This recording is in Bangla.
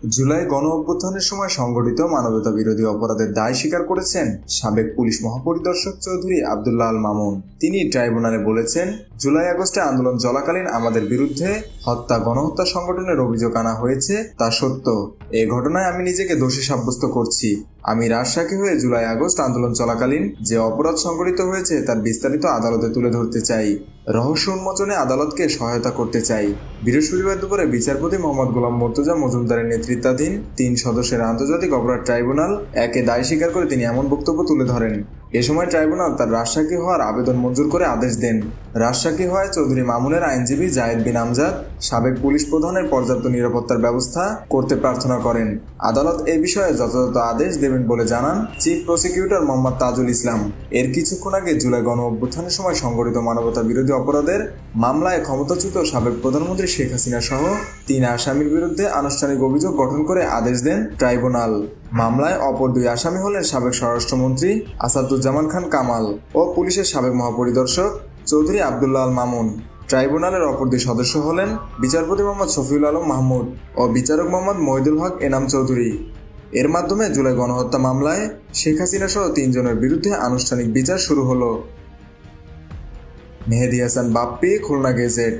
জুলাই গণঅভ্যুত্থানের সময় সংগঠিত মানবতা বিরোধী অপরাধের দায় স্বীকার করেছেন সাবেক পুলিশ মহাপরিদর্শক চৌধুরী আব্দুল্লাহ আল মামুন। তিনি ট্রাইব্যুনালে বলেছেন, জুলাই আগস্টে আন্দোলন চলাকালীন আমাদের বিরুদ্ধে গণহত্যা সংগঠনের অভিযোগ আনা হয়েছে, তা সত্য। এ ঘটনায় আমি নিজেকে দোষী সাব্যস্ত করছি। আমি রাজশাহী হয়ে জুলাই আগস্ট আন্দোলন চলাকালীন যে অপরাধ সংঘটিত হয়েছে তার বিস্তারিত আদালতে তুলে ধরতে চাই। রহস্য উন্মোচনে আদালতকে সহায়তা করতে চাই। বৃহস্পতিবার দুপুরে বিচারপতি মোহাম্মদ গোলাম মর্তুজা মজুমদারের নেতৃত্বাধীন ৩ সদস্যের আন্তর্জাতিক অপরাধ ট্রাইব্যুনাল একে দায় স্বীকার করে তিনি এমন বক্তব্য তুলে ধরেন। এ সময় ট্রাইব্যুনাল তার রাজশাহী হওয়ার আবেদন মঞ্জুর করে আদেশ দেন। রাজশাহী হওয়ায় চৌধুরী মামুনের আইনজীবী জায়েদ বিন আমজাদ সাবেক পুলিশ প্রধানের পর্যাপ্ত নিরাপত্তার ব্যবস্থা করতে প্রার্থনা করেন। আদালত এ বিষয়ে যথাযথ আদেশ দেবেন বলে জানান চিফ প্রসিকিউটর মোহাম্মদ তাজুল ইসলাম। এর কিছুক্ষণ আগে জুলাই গণঅভ্যুত্থানের সময় সংঘটিত মানবতা বিরোধী অপরাধের মামলায় ক্ষমতাচ্যুত সাবেক প্রধানমন্ত্রী শেখ হাসিনা সহ ৩ আসামির বিরুদ্ধে আনুষ্ঠানিক অভিযোগ গঠন করে আদেশ দেন ট্রাইব্যুনাল। মামলায় অপর 2 আসামি হলেন সাবেক স্বরাষ্ট্রমন্ত্রী আসাদুজ্জামান খান কামাল ও পুলিশের সাবেক মহাপরিদর্শক চৌধুরী আব্দুল্লাহ আল মামুন। ট্রাইব্যুনালের অপর 2 সদস্য হলেন বিচারপতি মোহাম্মদ শফিউল আলম মাহমুদ ও বিচারক মোহাম্মদ মহিদুল হক এনাম চৌধুরী। এর মাধ্যমে জুলাই গণহত্যা মামলায় শেখ হাসিনা সহ 3 জনের বিরুদ্ধে আনুষ্ঠানিক বিচার শুরু হলো। মেহেদী হাসান বাপ্পি, খুলনা গেজেট।